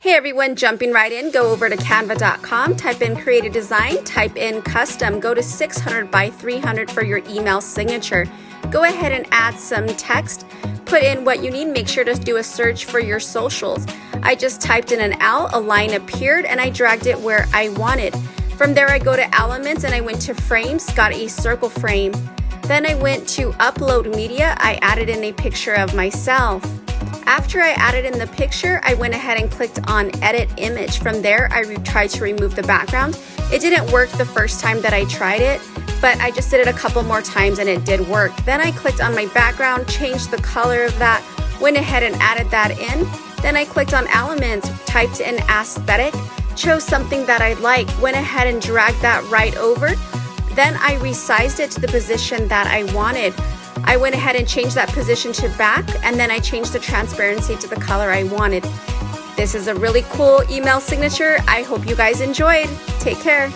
Hey everyone, jumping right in, go over to canva.com, type in create a design, type in custom, go to 600 by 300 for your email signature. Go ahead and add some text, put in what you need, make sure to do a search for your socials. I just typed in an L, a line appeared, and I dragged it where I wanted. From there I go to elements and I went to frames, got a circle frame. Then I went to upload media, I added in a picture of myself. After I added in the picture, I went ahead and clicked on edit image. From there, I tried to remove the background. It didn't work the first time that I tried it, but I just did it a couple more times and it did work. Then I clicked on my background, changed the color of that, went ahead and added that in. Then I clicked on elements, typed in aesthetic, chose something that I like, went ahead and dragged that right over. Then I resized it to the position that I wanted. I went ahead and changed that position to back, and then I changed the transparency to the color I wanted. This is a really cool email signature. I hope you guys enjoyed. Take care.